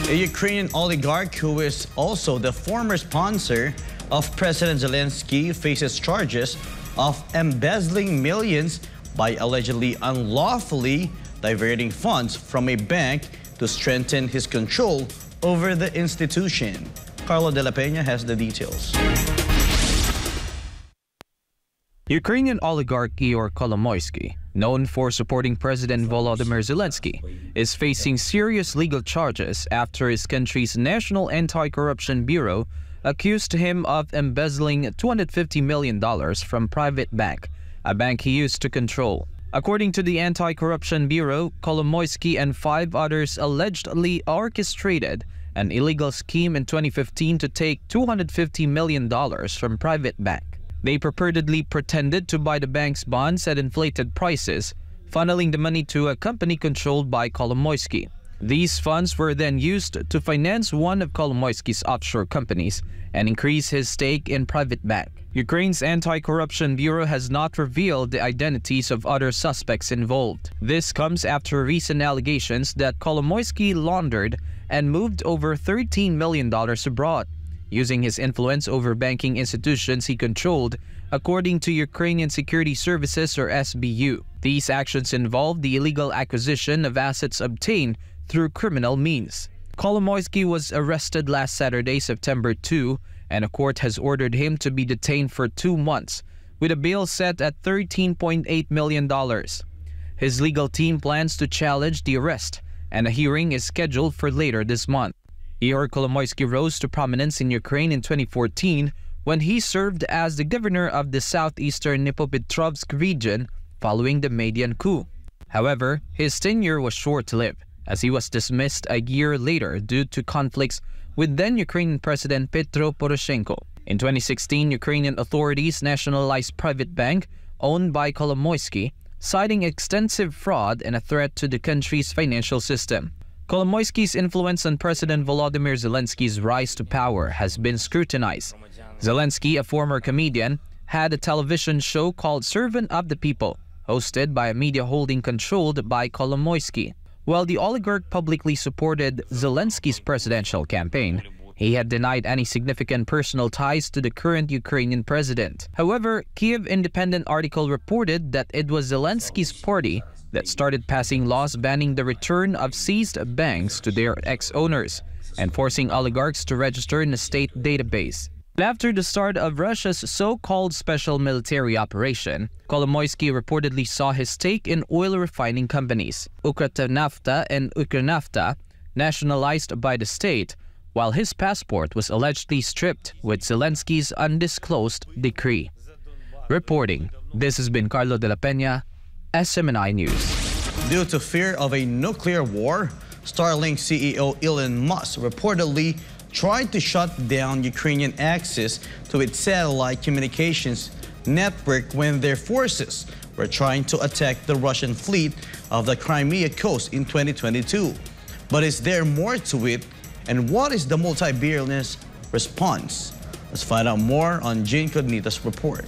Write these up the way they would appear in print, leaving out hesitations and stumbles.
A Ukrainian oligarch who is also the former sponsor of President Zelensky faces charges of embezzling millions by allegedly unlawfully diverting funds from a bank to strengthen his control over the institution. Carlo de la Peña has the details. Ukrainian oligarch Ihor Kolomoisky, known for supporting President Volodymyr Zelensky, is facing serious legal charges after his country's National Anti-Corruption Bureau accused him of embezzling $250 million from private bank, a bank he used to control. According to the Anti-Corruption Bureau, Kolomoisky and 5 others allegedly orchestrated an illegal scheme in 2015 to take $250 million from private bank. They purportedly pretended to buy the bank's bonds at inflated prices, funneling the money to a company controlled by Kolomoisky. These funds were then used to finance one of Kolomoisky's offshore companies and increase his stake in private bank. Ukraine's Anti-Corruption Bureau has not revealed the identities of other suspects involved. This comes after recent allegations that Kolomoisky laundered and moved over $13 million abroad, using his influence over banking institutions he controlled, according to Ukrainian Security Services or SBU. These actions involved the illegal acquisition of assets obtained through criminal means. Kolomoisky was arrested last Saturday, September 2, and a court has ordered him to be detained for 2 months, with a bail set at $13.8 million. His legal team plans to challenge the arrest, and a hearing is scheduled for later this month. Ihor Kolomoisky rose to prominence in Ukraine in 2014 when he served as the governor of the southeastern Dnipropetrovsk region following the Maidan coup. However, his tenure was short-lived, as he was dismissed a year later due to conflicts with then-Ukrainian President Petro Poroshenko. In 2016, Ukrainian authorities nationalized private bank owned by Kolomoisky, citing extensive fraud and a threat to the country's financial system. Kolomoisky's influence on President Volodymyr Zelensky's rise to power has been scrutinized. Zelensky, a former comedian, had a television show called Servant of the People, hosted by a media holding controlled by Kolomoisky. While the oligarch publicly supported Zelensky's presidential campaign, he had denied any significant personal ties to the current Ukrainian president. However, Kyiv Independent article reported that it was Zelensky's party that started passing laws banning the return of seized banks to their ex-owners and forcing oligarchs to register in a state database. After the start of Russia's so-called special military operation, Kolomoisky reportedly saw his stake in oil refining companies, Ukrotonafta and Ukronafta, nationalized by the state, while his passport was allegedly stripped with Zelensky's undisclosed decree. Reporting, this has been Carlo de la Peña, SMNI News. Due to fear of a nuclear war, Starlink CEO Elon Musk reportedly tried to shut down Ukrainian access to its satellite communications network when their forces were trying to attack the Russian fleet of the Crimea coast in 2022. But is there more to it? And what is the multi-billionaire's response? Let's find out more on Jane Cognito's report.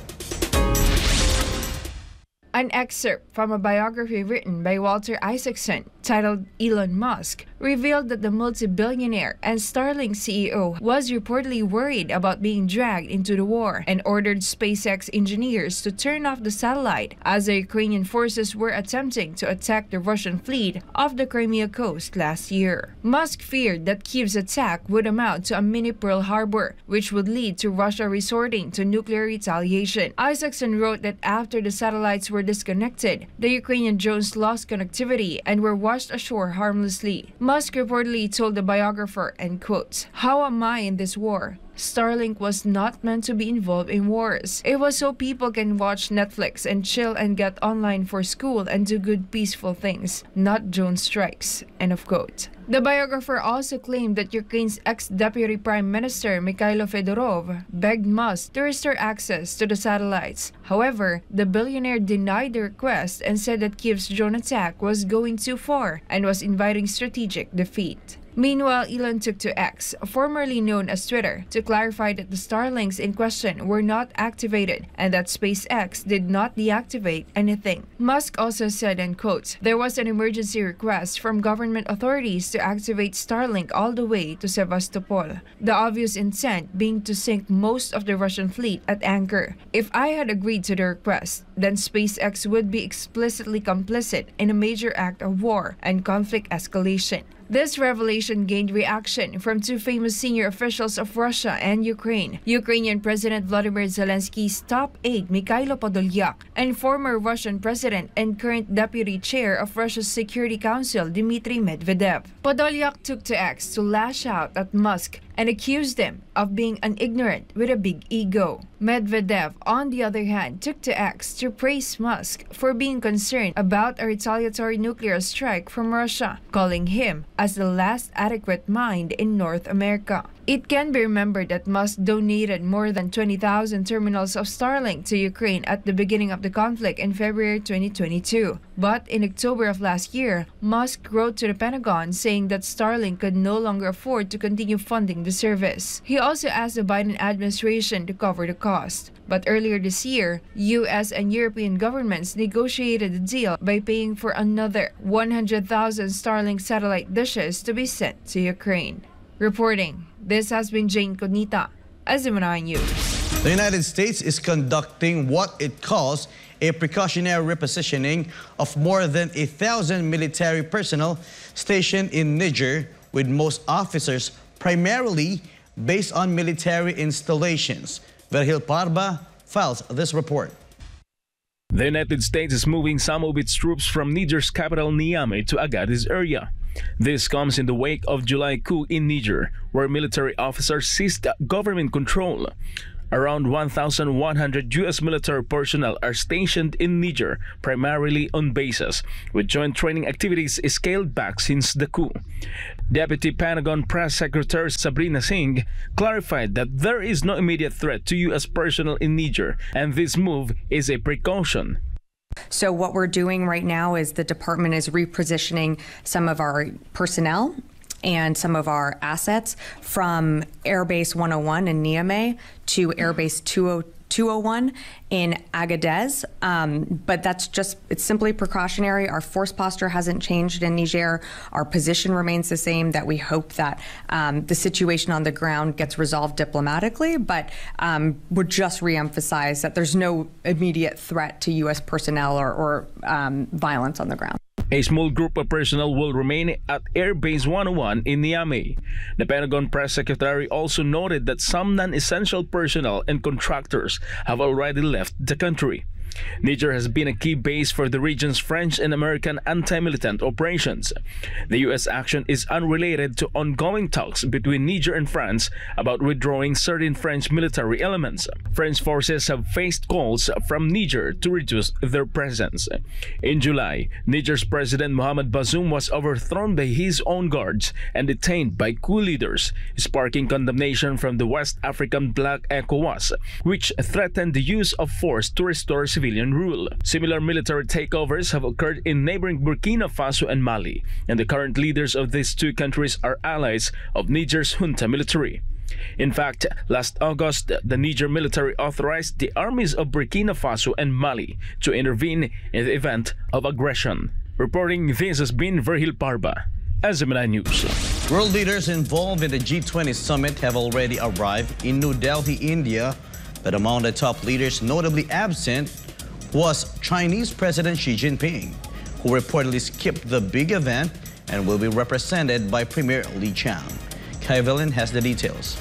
An excerpt from a biography written by Walter Isaacson, titled Elon Musk, revealed that the multi-billionaire and Starlink CEO was reportedly worried about being dragged into the war and ordered SpaceX engineers to turn off the satellite as the Ukrainian forces were attempting to attack the Russian fleet off the Crimea coast last year. Musk feared that Kyiv's attack would amount to a mini Pearl Harbor, which would lead to Russia resorting to nuclear retaliation. Isaacson wrote that after the satellites were disconnected, the Ukrainian drones lost connectivity and were washed ashore harmlessly. Musk reportedly told the biographer, and quotes, "How am I in this war? Starlink was not meant to be involved in wars. It was so people can watch Netflix and chill and get online for school and do good peaceful things, not drone strikes." End of quote. The biographer also claimed that Ukraine's ex-deputy prime minister Mikhailo Fedorov begged Musk to restore access to the satellites. However, the billionaire denied the request and said that Kyiv's drone attack was going too far and was inviting strategic defeat. Meanwhile, Elon took to X, formerly known as Twitter, to clarify that the Starlinks in question were not activated and that SpaceX did not deactivate anything. Musk also said, and quote, "There was an emergency request from government authorities to activate Starlink all the way to Sevastopol. The obvious intent being to sink most of the Russian fleet at anchor. If I had agreed to the request, then SpaceX would be explicitly complicit in a major act of war and conflict escalation." This revelation gained reaction from two famous senior officials of Russia and Ukraine, Ukrainian President Volodymyr Zelensky's top aide Mikhailo Podolyak and former Russian President and current Deputy Chair of Russia's Security Council Dmitry Medvedev. Podolyak took to X to lash out at Musk and accused him of being an ignorant with a big ego. Medvedev, on the other hand, took to X to praise Musk for being concerned about a retaliatory nuclear strike from Russia, calling him as the last adequate mind in North America. It can be remembered that Musk donated more than 20,000 terminals of Starlink to Ukraine at the beginning of the conflict in February 2022. But in October of last year, Musk wrote to the Pentagon saying that Starlink could no longer afford to continue funding the service. He also asked the Biden administration to cover the cost. But earlier this year, US and European governments negotiated a deal by paying for another 100,000 Starlink satellite dishes to be sent to Ukraine. Reporting, this has been Jane Conita, SMNI News. The United States is conducting what it calls a precautionary repositioning of more than 1,000 military personnel stationed in Niger, with most officers primarily based on military installations. Vergil Parba files this report. The United States is moving some of its troops from Niger's capital Niamey to Agadez area. This comes in the wake of July coup in Niger, where military officers seized government control. Around 1,100 U.S. military personnel are stationed in Niger, primarily on bases, with joint training activities scaled back since the coup. Deputy Pentagon Press Secretary Sabrina Singh clarified that there is no immediate threat to U.S. personnel in Niger, and this move is a precaution. So what we're doing right now is the department is repositioning some of our personnel and some of our assets from Airbase 101 in Niamey to Airbase 201 in Agadez. But it's simply precautionary. Our force posture hasn't changed in Niger. Our position remains the same, that we hope that the situation on the ground gets resolved diplomatically, but would just reemphasize that there's no immediate threat to U.S. personnel or violence on the ground. A small group of personnel will remain at Air Base 101 in Niamey. The Pentagon Press Secretary also noted that some non-essential personnel and contractors have already left the country. Niger has been a key base for the region's French and American anti-militant operations. The U.S. action is unrelated to ongoing talks between Niger and France about withdrawing certain French military elements. French forces have faced calls from Niger to reduce their presence. In July, Niger's President Mohamed Bazoum was overthrown by his own guards and detained by coup leaders, sparking condemnation from the West African bloc ECOWAS, which threatened the use of force to restore civilian rule. Similar military takeovers have occurred in neighboring Burkina Faso and Mali, and the current leaders of these two countries are allies of Niger's junta military. In fact, last August, the Niger military authorized the armies of Burkina Faso and Mali to intervene in the event of aggression. Reporting, this has been Vergil Parba, SMNI News. World leaders involved in the G20 summit have already arrived in New Delhi, India, but among the top leaders notably absent was Chinese President Xi Jinping, who reportedly skipped the big event and will be represented by Premier Li Qiang. Kai Velen has the details.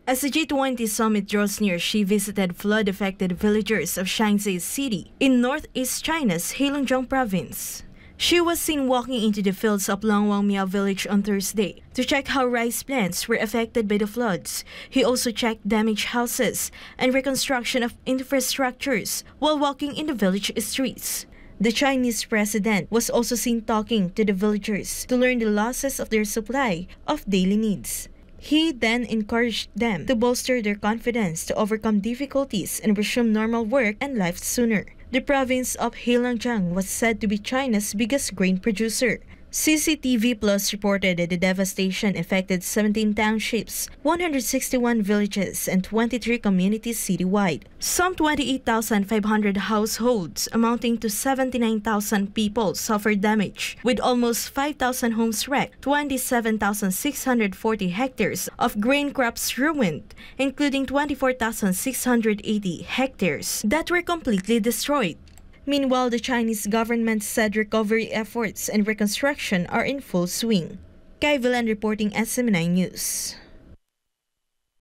As the G20 summit draws near, Xi visited flood-affected villagers of Shaanxi City in northeast China's Heilongjiang province. Xi was seen walking into the fields of Langwangmiao village on Thursday to check how rice plants were affected by the floods. He also checked damaged houses and reconstruction of infrastructures while walking in the village streets. The Chinese president was also seen talking to the villagers to learn the losses of their supply of daily needs. He then encouraged them to bolster their confidence to overcome difficulties and resume normal work and life sooner. The province of Heilongjiang was said to be China's biggest grain producer. CCTV Plus reported that the devastation affected 17 townships, 161 villages, and 23 communities citywide. Some 28,500 households, amounting to 79,000 people, suffered damage, with almost 5,000 homes wrecked, 27,640 hectares of grain crops ruined, including 24,680 hectares that were completely destroyed. Meanwhile, the Chinese government said recovery efforts and reconstruction are in full swing. Kai Villan reporting SMNI News.